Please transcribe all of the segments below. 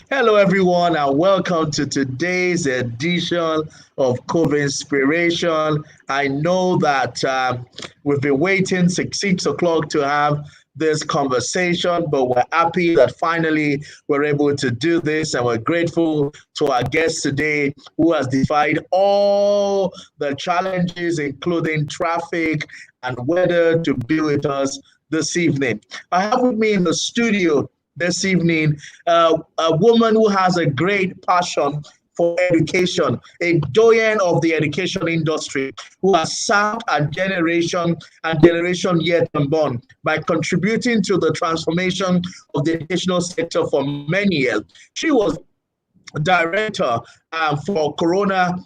Hello, everyone, and welcome to today's edition of CovInspiration. I know that we've been waiting since 6 o'clock to have this conversation, but we're happy that finally we're able to do this, and we're grateful to our guest today who has defied all the challenges, including traffic and weather, to be with us this evening. I have with me in the studio this evening a woman who has a great passion for education, a doyen of the education industry who has served a generation and generation yet unborn by contributing to the transformation of the educational sector for many years. She was director for Corona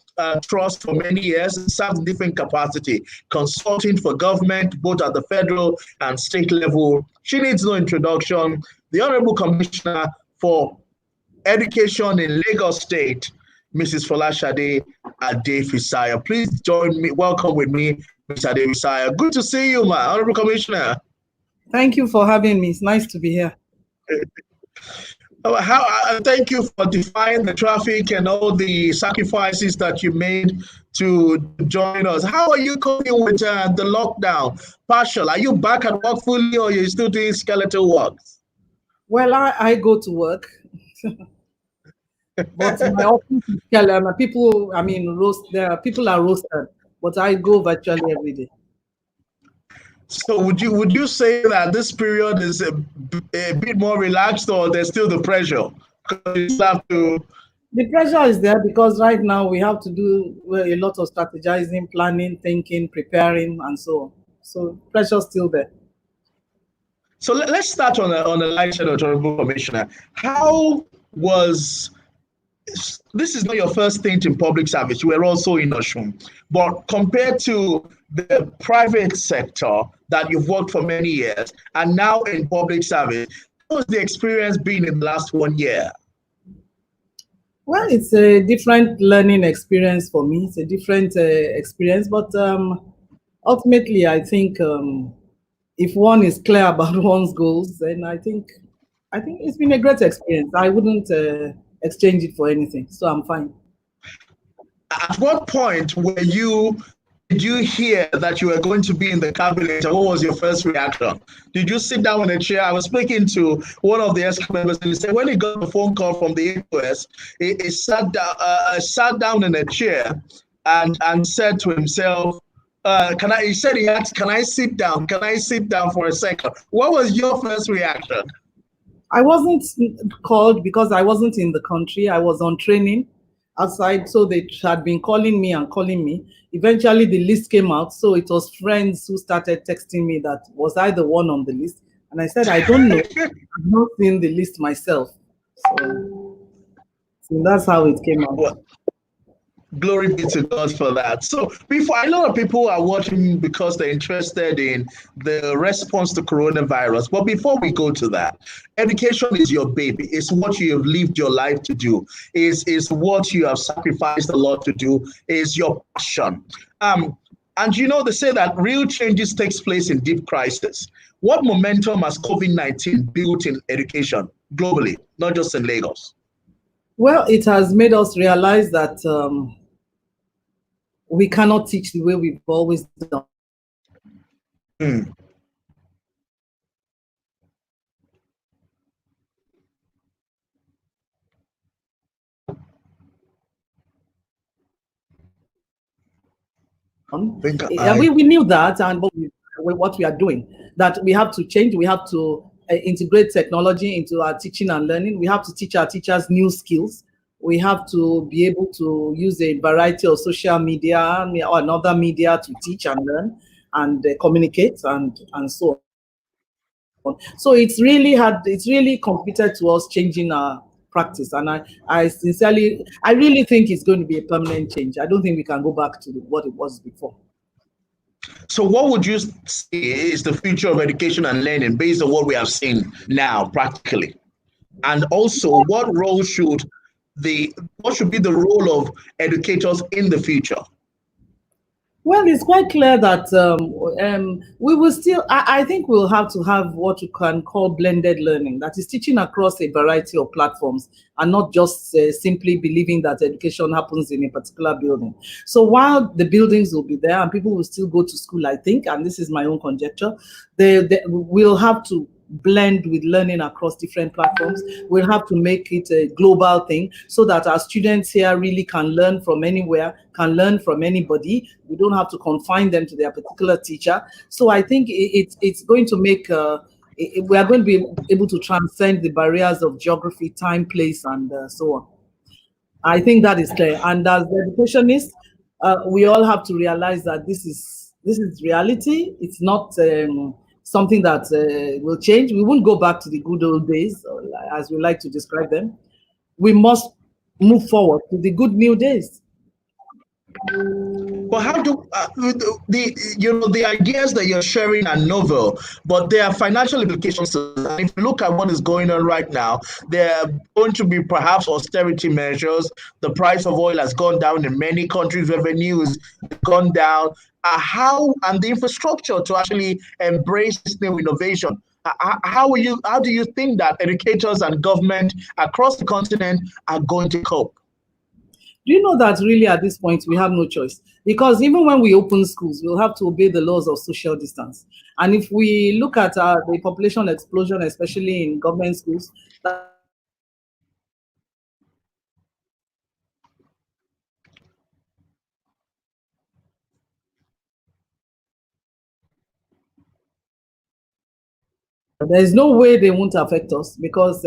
Trust for many years, served in different capacity, consulting for government, both at the federal and state level. She needs no introduction. The Honorable Commissioner for Education in Lagos State, Mrs. Folasade Adefisayo. Please join me, welcome with me, Mr. Adefisayo. Good to see you, my Honorable Commissioner. Thank you for having me. It's nice to be here. Thank you for defying the traffic and all the sacrifices that you made to join us. How are you coping with the lockdown? Partial. Are you back at work fully, or are you still doing skeletal work? Well, I go to work, but my office is skeletal. People, people are roasted, but I go virtually every day. So would you say that this period is a bit more relaxed, or there's still the pressure? The pressure is there because right now we have to do a lot of strategizing, planning, thinking, preparing, and so on. So pressure's still there. So let's start on a light note, Honorable Commissioner. How was this is not your first stint in public service. You were also in Oshun. But compared to the private sector that you've worked for many years and now in public service, how has the experience been in the last 1 year? Well, it's a different learning experience for me. It's a different experience. But ultimately, I think if one is clear about one's goals, then I think it's been a great experience. I wouldn't exchange it for anything, so I'm fine. At what point did you hear that you were going to be in the cabinet, and what was your first reaction? Did you sit down in a chair? I was speaking to one of the ESCO members, and he said when he got a phone call from the AOS, he sat down in a chair and said to himself, he asked, can I sit down? Can I sit down for a second? What was your first reaction? I wasn't called because I wasn't in the country. I was on training outside, so they had been calling me and calling me. Eventually, the list came out, so it was friends who started texting me that was I the one on the list, and I said I don't know. I've not seen the list myself, so that's how it came out. Well, glory be to God for that. So before, a lot of people are watching because they're interested in the response to coronavirus. But before we go to that, education is your baby. It's what you have lived your life to do. Is what you have sacrificed a lot to do. Is your passion. And they say that real changes takes place in deep crisis. What momentum has COVID-19 built in education globally, not just in Lagos? Well, it has made us realize that we cannot teach the way we've always done. We knew that, and what we are doing, that we have to change. We have to integrate technology into our teaching and learning. We have to teach our teachers new skills. We have to be able to use a variety of social media or another media to teach and learn and communicate and so on. So it's really committed to us changing our practice. And I really think it's going to be a permanent change. I don't think we can go back to what it was before. So what would you say is the future of education and learning based on what we have seen now practically? And also, what should be the role of educators in the future? Well, it's quite clear that we will still, I think we'll have to have what you can call blended learning, that is teaching across a variety of platforms and not just simply believing that education happens in a particular building. So while the buildings will be there and people will still go to school, I think, and this is my own conjecture, they will have to blend with learning across different platforms. We'll have to make it a global thing so that our students here really can learn from anywhere, can learn from anybody. We don't have to confine them to their particular teacher. So I think it's going to make we are going to be able to transcend the barriers of geography, time, place, and so on. I think that is clear. And as educationists, we all have to realize that this is reality. It's not something that will change. We won't go back to the good old days, as we like to describe them. We must move forward to the good new days. But how do the ideas that you're sharing are novel, but there are financial implications to that. If you look at what is going on right now, there are going to be perhaps austerity measures. The price of oil has gone down in many countries. Revenue has gone down. How and the infrastructure to actually embrace this new innovation. How do you think that educators and government across the continent are going to cope? Do you know that really at this point we have no choice? Because even when we open schools, we'll have to obey the laws of social distance. And if we look at the population explosion, especially in government schools, there is no way they won't affect us because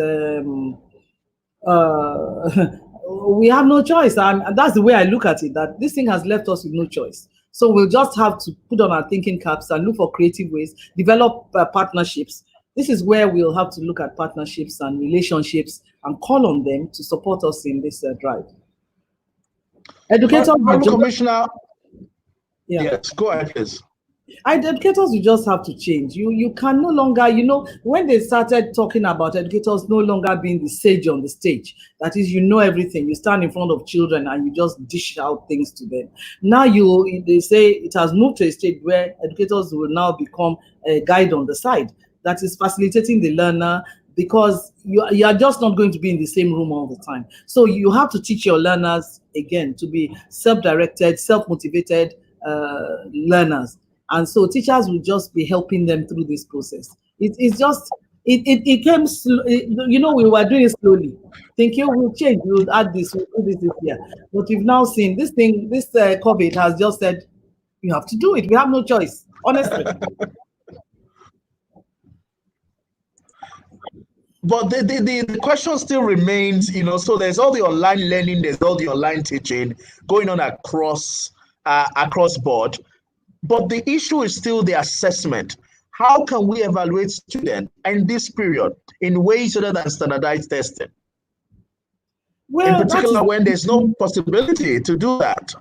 we have no choice. And that's the way I look at it, that this thing has left us with no choice. So we'll just have to put on our thinking caps and look for creative ways, develop partnerships. This is where we'll have to look at partnerships and relationships and call on them to support us in this drive. Educators, Commissioner, yes, go ahead, please. Educators, you just have to change. You can no longer, when they started talking about educators no longer being the sage on the stage, that is, everything. You stand in front of children and you just dish out things to them. Now they say it has moved to a stage where educators will now become a guide on the side that is facilitating the learner, because you are just not going to be in the same room all the time. So you have to teach your learners, again, to be self-directed, self-motivated learners. And so teachers will just be helping them through this process. It came, we were doing it slowly, thinking we'll change, we'll add this, we'll do this year. But we've now seen this thing, this COVID has just said, you have to do it. We have no choice, honestly. But the question still remains, so there's all the online learning, there's all the online teaching going on across board. But the issue is still the assessment. How can we evaluate students in this period in ways other than standardized testing? Well, in particular, when there's no possibility to do that.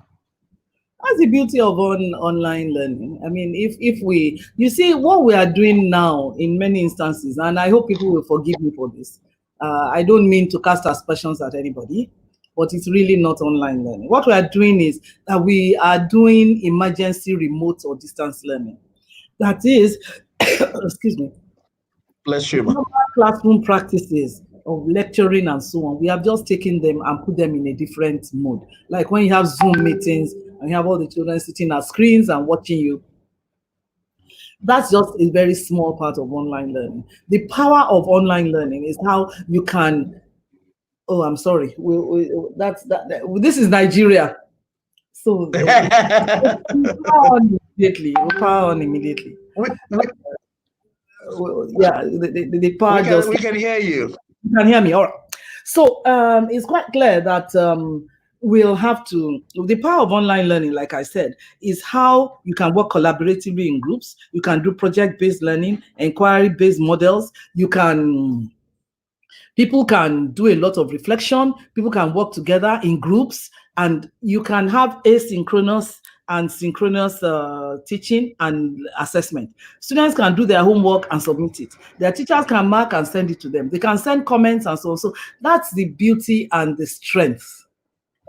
That's the beauty of online learning. I mean, you see what we are doing now in many instances, and I hope people will forgive me for this. I don't mean to cast aspersions at anybody, but it's really not online learning. What we are doing is that we are doing emergency remote or distance learning. That is, excuse me. Bless you. Classroom practices of lecturing and so on. We have just taken them and put them in a different mode. Like when you have Zoom meetings and you have all the children sitting at screens and watching you. That's just a very small part of online learning. The power of online learning is how you can. Oh, I'm sorry. This is Nigeria, so we'll power on immediately. Yeah, the power. We can hear you. You can hear me. All right. So it's quite clear that we'll have to. The power of online learning, like I said, is how you can work collaboratively in groups. You can do project-based learning, inquiry-based models. People can do a lot of reflection. People can work together in groups, and you can have asynchronous and synchronous teaching and assessment. Students can do their homework and submit it. Their teachers can mark and send it to them. They can send comments and so on. So that's the beauty and the strength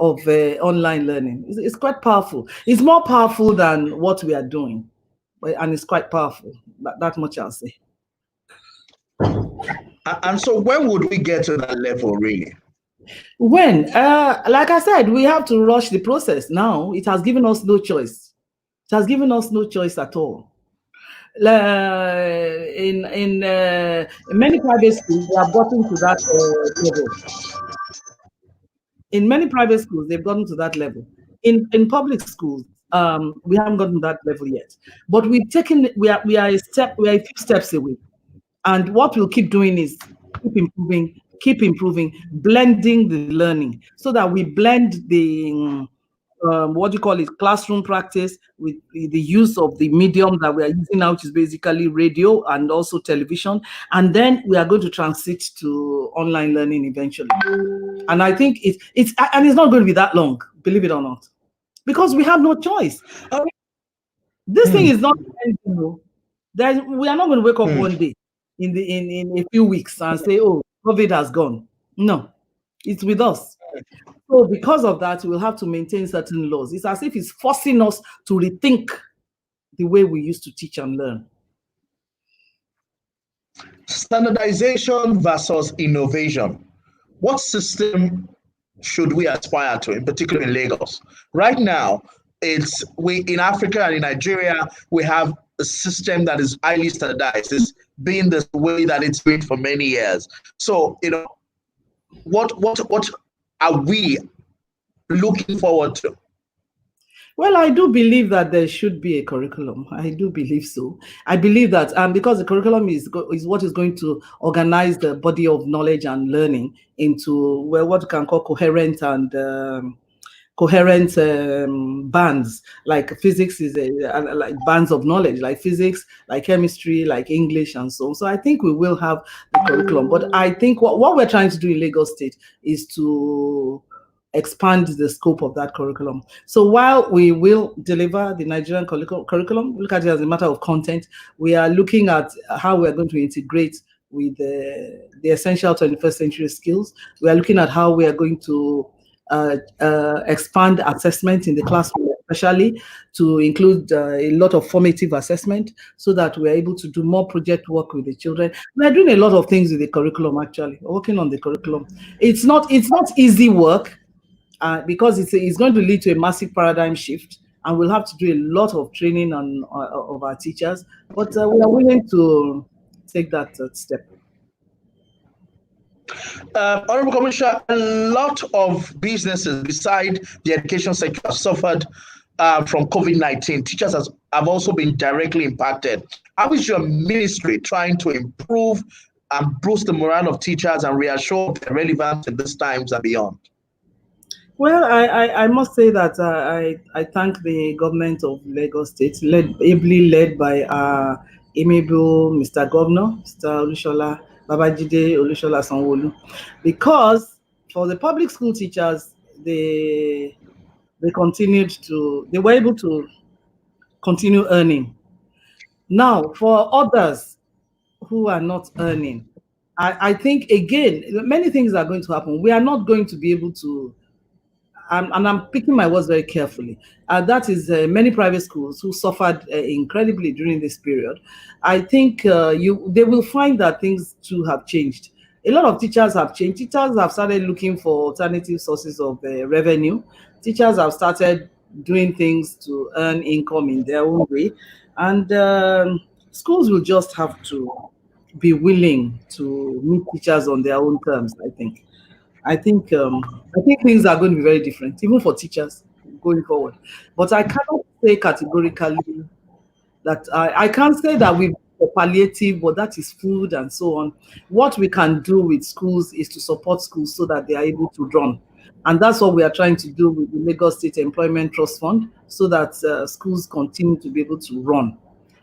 of online learning. It's quite powerful. It's more powerful than what we are doing, and it's quite powerful. That much I'll say. And so when would we get to that level, really? When, like I said, we have to rush the process now. It has given us no choice. It has given us no choice at all. In many private schools, they have gotten to that level. In many private schools, they've gotten to that level. In public schools, we haven't gotten to that level yet. But we've taken, we are a few steps away. And what we'll keep doing is keep improving, blending the learning so that we blend the what do you call it, classroom practice with the use of the medium that we are using now, which is basically radio and also television. And then we are going to transit to online learning eventually. And I think it's not going to be that long, believe it or not, because we have no choice. This thing is not, we are not going to wake up one day in a few weeks and say, oh, COVID has gone. No, it's with us. So because of that, we'll have to maintain certain laws. It's as if it's forcing us to rethink the way we used to teach and learn. Standardization versus innovation. What system should we aspire to, in particular in Lagos? Right now, we in Africa and in Nigeria, we have a system that is highly standardized. It's been the way that it's been for many years. So, what are we looking forward to? Well, I do believe that there should be a curriculum. I do believe so. I believe that because the curriculum is what is going to organize the body of knowledge and learning into what you can call coherent bands. Like physics is like bands of knowledge, like physics, like chemistry, like English, and so on. So I think we will have the curriculum. But I think what we're trying to do in Lagos State is to expand the scope of that curriculum. So while we will deliver the Nigerian curriculum, look at it as a matter of content, we are looking at how we're going to integrate with the essential 21st century skills. We are looking at how we are going to expand assessment in the classroom, especially to include a lot of formative assessment so that we're able to do more project work with the children. We're doing a lot of things with the curriculum, actually, working on the curriculum. It's not easy work. Because it's going to lead to a massive paradigm shift, and we'll have to do a lot of training of our teachers, but we are willing to take that step. Honorable Commissioner, a lot of businesses beside the education sector have suffered from COVID-19. Teachers have also been directly impacted. How is your ministry trying to improve and boost the morale of teachers and reassure their relevance in these times and beyond? Well, I must say that I thank the government of Lagos State, ably led by our amiable Mr. Governor, Mr. Olushola Babajide Olushola Sanwo-Olu, because for the public school teachers, they were able to continue earning. Now, for others who are not earning, I think again many things are going to happen. We are not going to be able to. And I'm picking my words very carefully. That is many private schools who suffered incredibly during this period. I think they will find that things too have changed. A lot of teachers have changed. Teachers have started looking for alternative sources of revenue. Teachers have started doing things to earn income in their own way. And schools will just have to be willing to meet teachers on their own terms, I think. I think things are going to be very different, even for teachers going forward. But I cannot say categorically that I can't say that we've palliative, but that is food and so on. What we can do with schools is to support schools so that they are able to run. And that's what we are trying to do with the Lagos State Employment Trust Fund, so that schools continue to be able to run.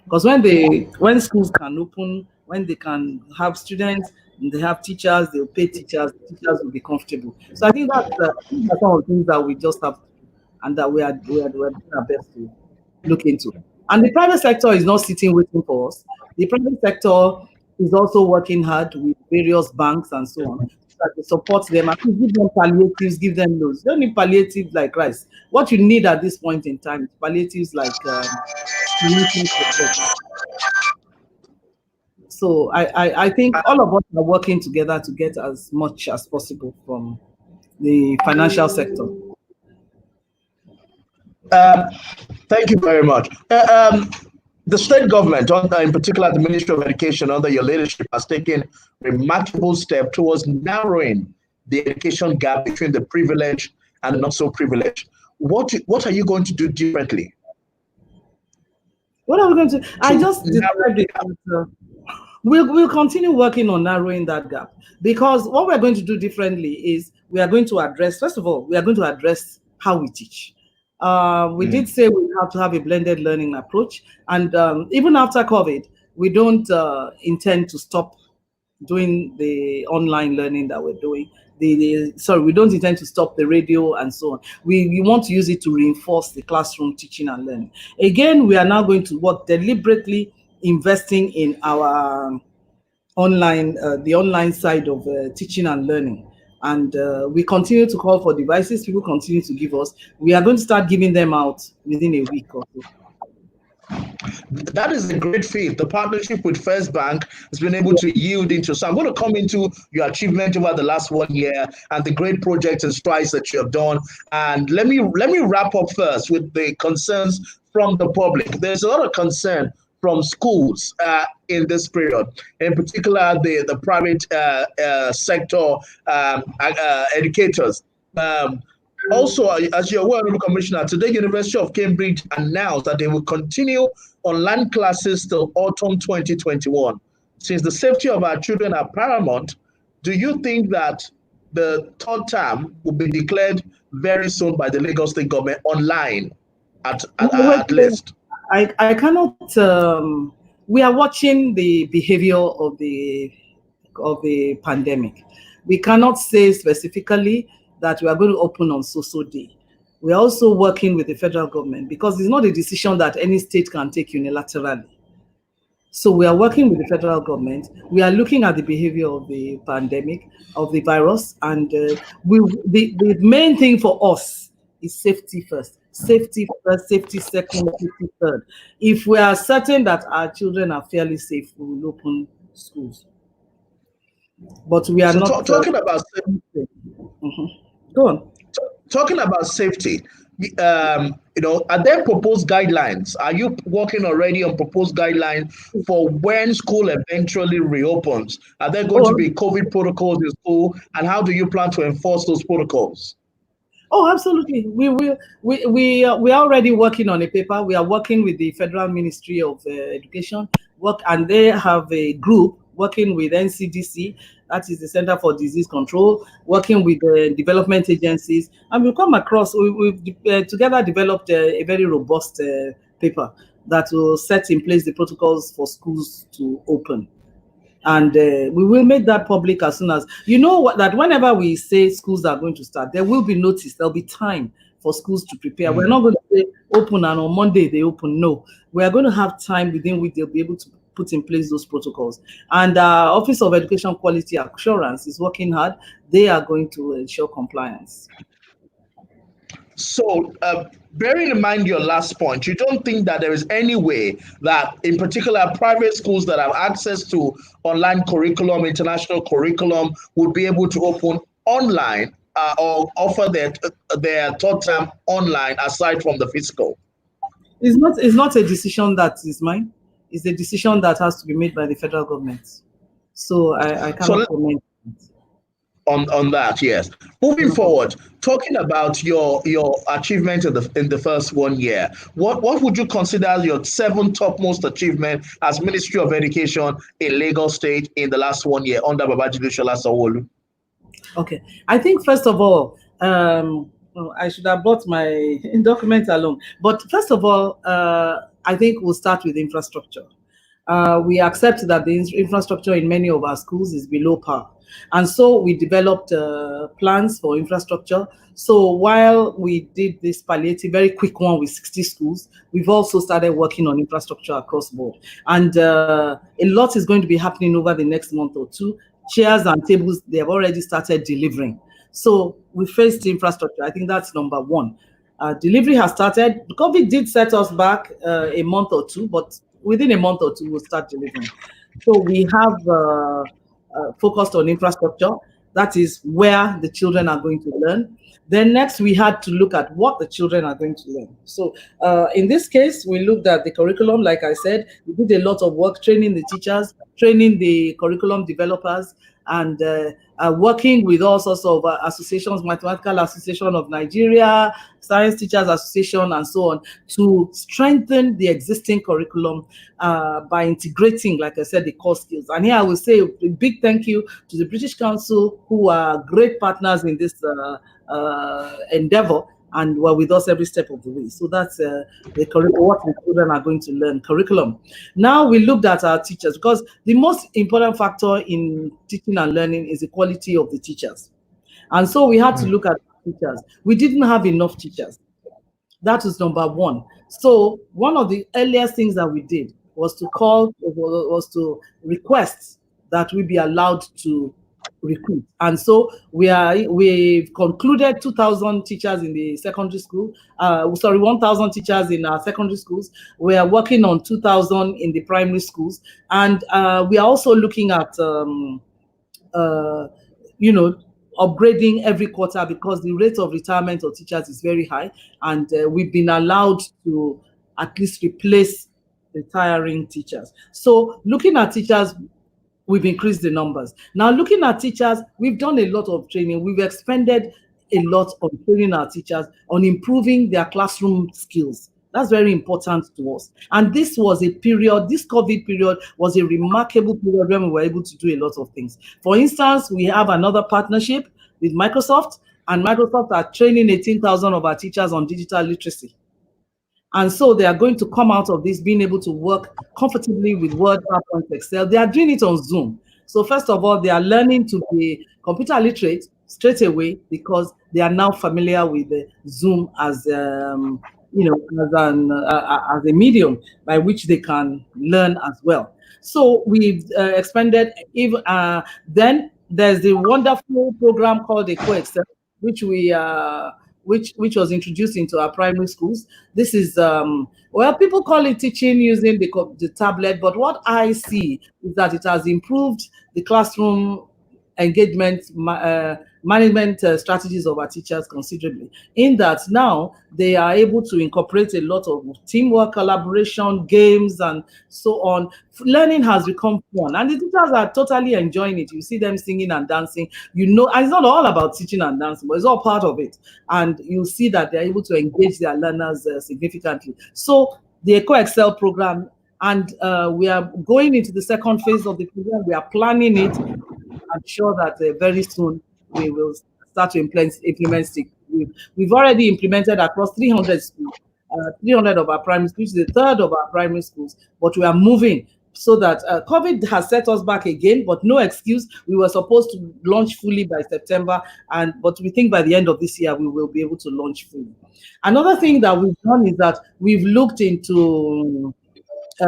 Because when schools can open, when they can have students, they have teachers, they'll pay teachers will be comfortable. So I think that's some of the things that we just have, and that we are doing our best to look into. And the private sector is not sitting waiting for us. The private sector is also working hard with various banks and so on to support them and give them palliatives, give them loans. You don't need palliatives like rice. What you need at this point in time is palliatives like financial support. So I think all of us are working together to get as much as possible from the financial sector. Thank you very much. The state government, in particular the Ministry of Education under your leadership, has taken remarkable step towards narrowing the education gap between the privileged and the not so privileged. What are you going to do differently? What are we going to? I just described it. We'll continue working on narrowing that gap, because what we're going to do differently is we are going to address, first of all, we are going to address how we teach. We did say we have to have a blended learning approach, and even after COVID, we don't intend to stop doing the online learning that we're doing. Sorry, we don't intend to stop the radio and so on. We want to use it to reinforce the classroom teaching and learning. Again, we are now going to work deliberately investing in our online, the online side of teaching and learning. And we continue to call for devices. People continue to give us. We are going to start giving them out within a week or so. That is a great feat. The partnership with First Bank has been able to yield into. So I'm going to come into your achievement over the last 1 year and the great projects and strides that you have done. And let me wrap up first with the concerns from the public. There's a lot of concern from schools in this period, in particular the private sector educators. Also, as you're aware, Commissioner, today University of Cambridge announced that they will continue online classes till autumn 2021. Since the safety of our children are paramount, do you think that the third term will be declared very soon by the Lagos State government online at least? I cannot. We are watching the behavior of the pandemic. We cannot say specifically that we are going to open on so day. We are also working with the federal government, because it's not a decision that any state can take unilaterally. So we are working with the federal government. We are looking at the behavior of the pandemic, of the virus, and the main thing for us is safety first. Safety first, safety second, safety third. If we are certain that our children are fairly safe, we will open schools. But we are not talking about safety. Go on. Talking about safety, are there proposed guidelines? Are you working already on proposed guidelines for when school eventually reopens? Are there going to be COVID protocols in school, and how do you plan to enforce those protocols? Oh, absolutely. We are already working on a paper. We are working with the Federal Ministry of Education, and they have a group working with NCDC, that is the Center for Disease Control, working with the development agencies, and we've come across, we've together developed a very robust paper that will set in place the protocols for schools to open. And we will make that public as soon as, that whenever we say schools are going to start, there will be notice, there'll be time for schools to prepare. We're not going to say open and on Monday they open. No, we are going to have time within which they'll be able to put in place those protocols. And Office of Education Quality Assurance is working hard. They are going to ensure compliance. So, bearing in mind your last point, you don't think that there is any way that, in particular, private schools that have access to online curriculum, international curriculum, would be able to open online or offer their third term online aside from the physical? It's not a decision that is mine. It's a decision that has to be made by the federal government. So I cannot comment on that. Yes. Moving forward, talking about your achievement in the first 1 year, what would you consider your 7 topmost achievement as Ministry of Education in Lagos State in the last 1 year under Babajide Shola Sanwo-Olu? Okay, I think first of all, I should have brought my document along. But first of all, I think we'll start with infrastructure. We accept that the infrastructure in many of our schools is below par. And so we developed plans for infrastructure. So while we did this palliative, very quick one with 60 schools, we've also started working on infrastructure across board. And a lot is going to be happening over the next month or two. Chairs and tables, they have already started delivering. So we faced infrastructure. I think that's number one. Delivery has started. COVID did set us back a month or two, but within a month or two, we'll start delivering. So we have focused on infrastructure. That is where the children are going to learn. Then next, we had to look at what the children are going to learn. So in this case, we looked at the curriculum. Like I said, we did a lot of work training the teachers, training the curriculum developers, and working with all sorts of associations, Mathematical Association of Nigeria, Science Teachers Association, and so on, to strengthen the existing curriculum by integrating, like I said, the core skills. And here I will say a big thank you to the British Council, who are great partners in this endeavor, and were with us every step of the way. So that's the curriculum, what the children are going to learn, curriculum. Now we looked at our teachers, because the most important factor in teaching and learning is the quality of the teachers. And so we had to look at teachers. We didn't have enough teachers. That was number one. So one of the earliest things that we did was to request that we be allowed to recruit. And so we've concluded 2,000 teachers in the secondary school, 1,000 teachers in our secondary schools. We are working on 2,000 in the primary schools. And we are also looking at, upgrading every quarter, because the rate of retirement of teachers is very high. And we've been allowed to at least replace retiring teachers. So looking at teachers, we've increased the numbers. Now, looking at teachers, we've done a lot of training. We've expended a lot on training our teachers, on improving their classroom skills. That's very important to us. And this was a period, this COVID period was a remarkable period when we were able to do a lot of things. For instance, we have another partnership with Microsoft, and Microsoft are training 18,000 of our teachers on digital literacy. And so they are going to come out of this being able to work comfortably with Word, PowerPoint, Excel. They are doing it on Zoom. So first of all, they are learning to be computer literate straight away, because they are now familiar with Zoom as as a medium by which they can learn as well. So we've expanded. Then there's the wonderful program called EcoExcel, which we which was introduced into our primary schools. This is people call it teaching using the tablet, but what I see is that it has improved the classroom engagement management strategies of our teachers considerably, in that now they are able to incorporate a lot of teamwork, collaboration, games, and so on. Learning has become fun, and the teachers are totally enjoying it. You see them singing and dancing, and it's not all about teaching and dancing, but it's all part of it. And you see that they're able to engage their learners significantly. So the EcoExcel program, and we are going into the second phase of the program. We are planning it. I'm sure that very soon we will start to implement it. We've already implemented across 300 schools, 300 of our primary schools, the third of our primary schools, but we are moving so that COVID has set us back again, but no excuse. We were supposed to launch fully by September, but we think by the end of this year, we will be able to launch fully. Another thing that we've done is that we've looked into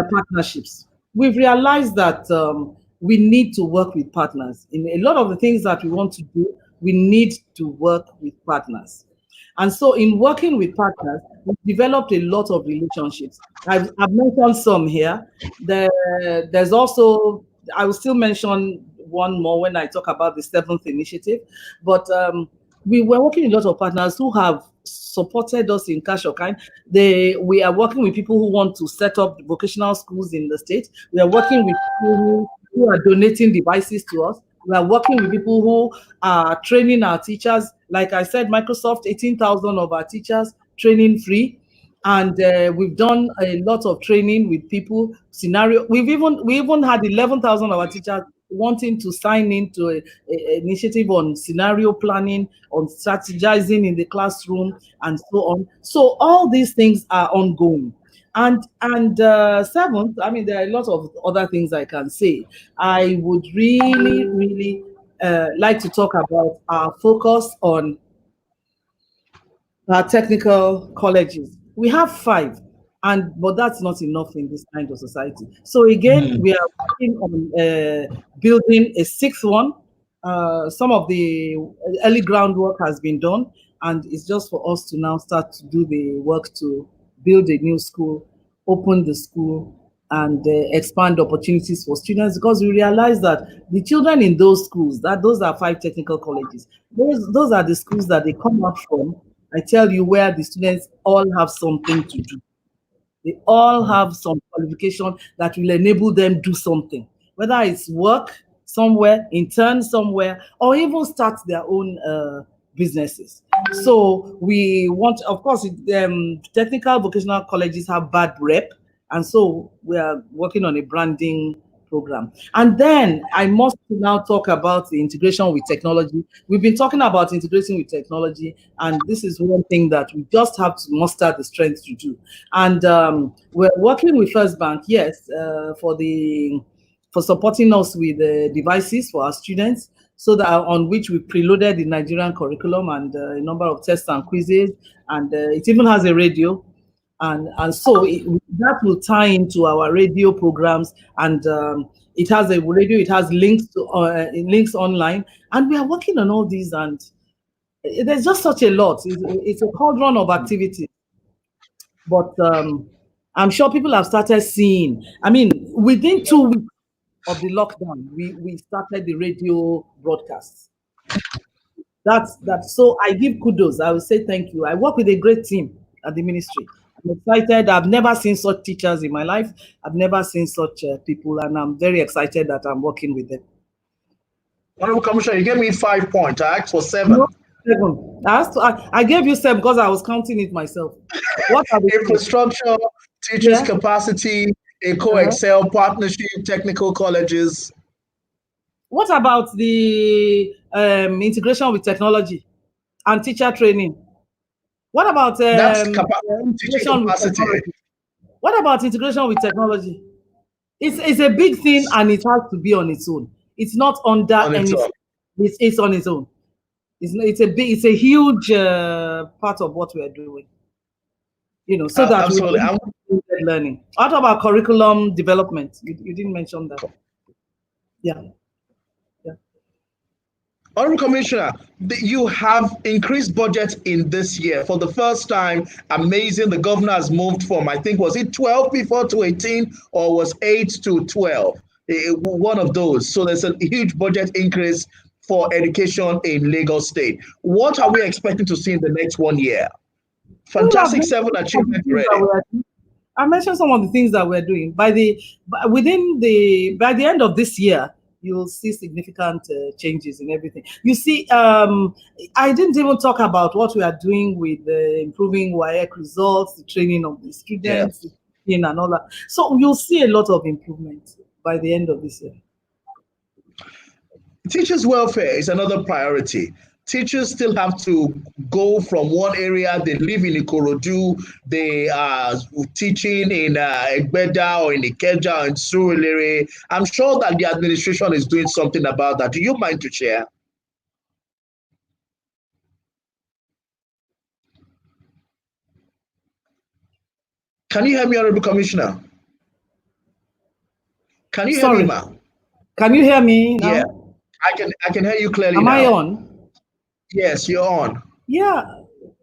partnerships. We've realized that we need to work with partners. In a lot of the things that we want to do, we need to work with partners. And so in working with partners, we've developed a lot of relationships. I've mentioned some here. There's also, I will still mention one more when I talk about the 7th initiative, but we were working with a lot of partners who have supported us in cash or kind. We are working with people who want to set up vocational schools in the state. We are working with people who are donating devices to us. We are working with people who are training our teachers. Like I said, Microsoft, 18,000 of our teachers training free. And we've done a lot of training with people, scenario. We even had 11,000 of our teachers wanting to sign into an initiative on scenario planning, on strategizing in the classroom, and so on. So all these things are ongoing. And seventh, I mean, there are a lot of other things I can say. I would really like to talk about our focus on our technical colleges. We have 5, but that's not enough in this kind of society. So again, we are working on building a 6th one. Some of the early groundwork has been done, and it's just for us to now start to do the work to build a new school, open the school, and expand opportunities for students, because we realize that the children in those schools, that those are 5 technical colleges, those are the schools that they come out from. I tell you, where the students all have something to do. They all have some qualification that will enable them do something, whether it's work somewhere, intern somewhere, or even start their own businesses. So we want, of course, technical vocational colleges have bad rep, and so we are working on a branding program. And then I must now talk about the integration with technology. We've been talking about integrating with technology, and this is one thing that we just have to muster the strength to do. And we're working with First Bank, yes, for supporting us with devices for our students, so that on which we preloaded the Nigerian curriculum and a number of tests and quizzes, and it even has a radio. And so that will tie into our radio programs, and it has a radio, it has links to links online, and we are working on all these, and there's just such a lot. It's a cauldron of activity, but I'm sure people have started seeing. I mean, within 2 weeks of the lockdown, we started the radio broadcasts. That's that. So I give kudos. I will say thank you. I work with a great team at the ministry. I'm excited. I've never seen such teachers in my life. I've never seen such people, and I'm very excited that I'm working with them. Honorable Commissioner, you gave me 5 points. I asked for 7. No, 7. I gave you 7 because I was counting it myself. What are the infrastructure, teachers' capacity, a co-excel partnership, technical colleges? What about the integration with technology and teacher training? What about integration with technology? What about integration with technology? It's a big thing, and it has to be on its own. It's not under anything. It's on its own. It's a huge part of what we are doing. You know, so that absolutely. we learning. What about curriculum development? You didn't mention that. Yeah. Honorable Commissioner, you have increased budget in this year for the first time. Amazing. The governor has moved from, I think, was it 12 before to 18, or was 8 to 12? One of those. So there's a huge budget increase for education in Lagos State. What are we expecting to see in the next 1 year? Fantastic 7 achievements already. I mentioned some of the things that we're doing. By the end of this year, you'll see significant changes in everything. You see, I didn't even talk about what we are doing with improving WAEC results, the training of the students, and all that. So you'll see a lot of improvement by the end of this year. Teachers' welfare is another priority. Teachers still have to go from one area. They live in Ikorodu, they are teaching in Egbeda or in Ikeja or in Surulere. I'm sure that the administration is doing something about that. Do you mind to share? Can you hear me, Honorable Commissioner? Can you hear me, ma? Can you hear me now? Yeah, I can hear you clearly now. Am I on? Yes, you're on. Yeah.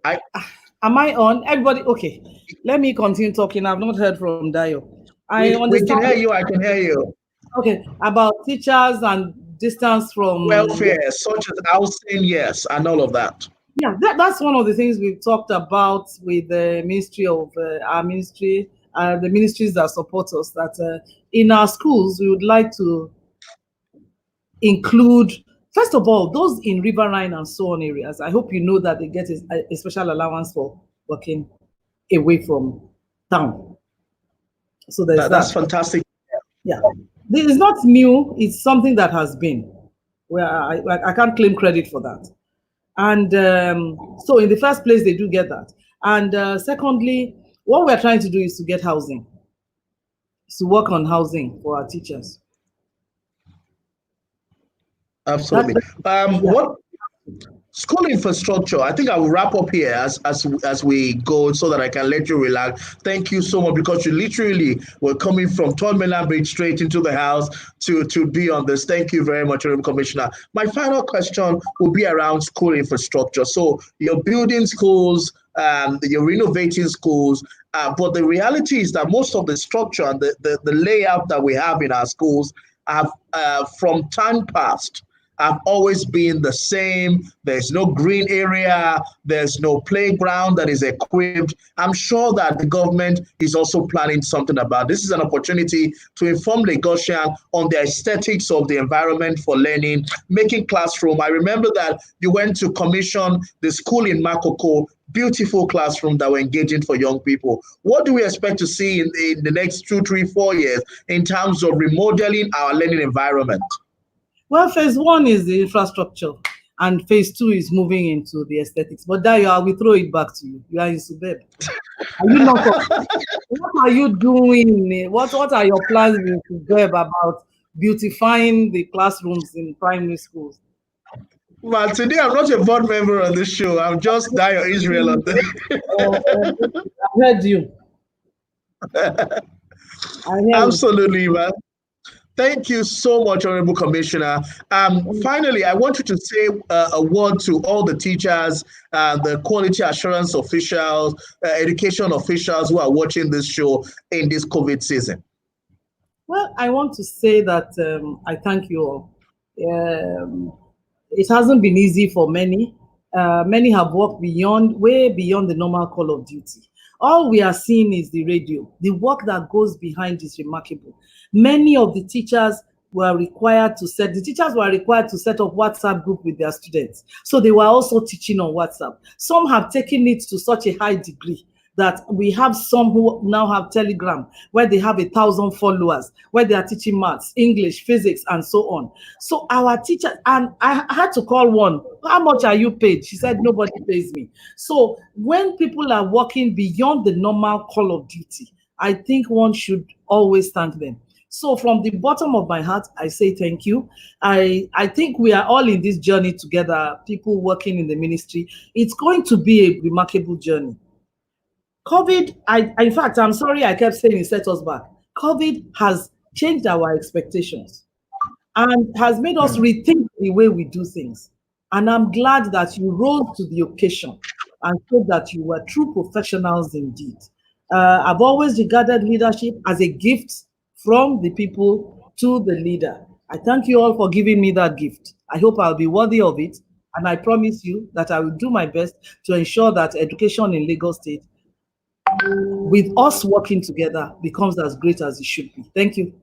Am I on? Everybody, okay. Let me continue talking. I've not heard from Dayo. We can hear you. I can hear you. Okay. About teachers and distance from welfare, such as housing, yes, and all of that. Yeah, that's one of the things we've talked about with the ministry of our ministry, the ministries that support us. That in our schools, we would like to include, first of all, those in riverine and so on areas. I hope you know that they get a special allowance for working away from town. So that's fantastic. Yeah, this is not new. It's something that has been, where I can't claim credit for that. And so in the first place, they do get that. And secondly, What we're trying to do is to get housing, is to work on housing for our teachers. Absolutely. What school infrastructure? I think I will wrap up here as we go so that I can let you relax. Thank you so much, because you literally were coming from Third Mainland Bridge straight into the house to be on this. Thank you very much, Honorable Commissioner. My final question will be around school infrastructure. So you're building schools, you're renovating schools, but the reality is that most of the structure and the layout that we have in our schools have, from time past, have always been the same. There's no green area. There's no playground that is equipped. I'm sure that the government is also planning something about this. Is an opportunity to inform Lagosian on the aesthetics of the environment for learning, making classroom. I remember that you went to commission the school in Makoko, beautiful classroom that were engaging for young people. What do we expect to see in the next 2, 3, 4 years in terms of remodeling our learning environment? Well, phase 1 is the infrastructure, and phase 2 is moving into the aesthetics. But Dayo, I will throw it back to you. You are in Subeb. Are you not? What are you doing? What are your plans in Subeb about beautifying the classrooms in primary schools? Well, today I'm not a board member on this show. I'm just Dayo Israel on the. I heard you. Absolutely, man. Thank you so much, Honorable Commissioner. Finally, I want you to say a word to all the teachers, the quality assurance officials, education officials who are watching this show in this COVID season. Well, I want to say that I thank you all. It hasn't been easy for many. Many have worked way beyond the normal call of duty. All we are seeing is the radio. The work that goes behind is remarkable. Many of the teachers were required to set up WhatsApp group with their students. So they were also teaching on WhatsApp. Some have taken it to such a high degree that we have some who now have Telegram, where they have 1,000 followers, where they are teaching maths, English, physics, and so on. So our teachers, and I had to call one, how much are you paid? She said, nobody pays me. So when people are working beyond the normal call of duty, I think one should always thank them. So from the bottom of my heart, I say thank you. I think we are all in this journey together, people working in the ministry. It's going to be a remarkable journey. COVID, in fact, I'm sorry I kept saying it set us back. COVID has changed our expectations and has made us rethink the way we do things. And I'm glad that you rose to the occasion and showed that you were true professionals indeed. I've always regarded leadership as a gift from the people to the leader. I thank you all for giving me that gift. I hope I'll be worthy of it. And I promise you that I will do my best to ensure that education in Lagos State, with us working together, becomes as great as it should be. Thank you.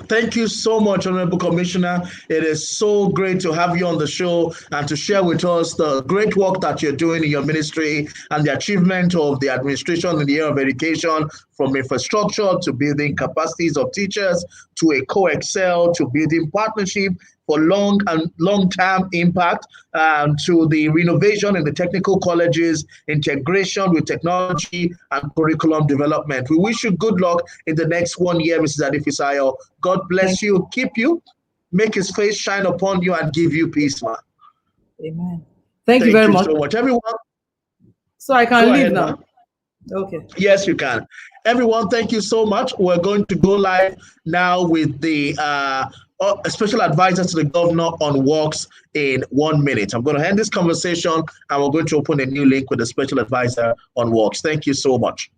Thank you so much, Honorable Commissioner. It is so great to have you on the show and to share with us the great work that you're doing in your ministry and the achievement of the administration in the area of education, from infrastructure to building capacities of teachers, to a co-excel, to building partnership for long-term impact, to the renovation in the technical colleges, integration with technology and curriculum development. We wish you good luck in the next 1 year, Mrs. Adefisayo. God bless you, keep you, make his face shine upon you, and give you peace, man. Amen. Thank you very much. So much, everyone. So I can leave now. Man. Okay. Yes, you can. Everyone, thank you so much. We're going to go live now with the special advisor to the governor on works in 1 minute. I'm going to end this conversation and we're going to open a new link with the special advisor on works. Thank you so much.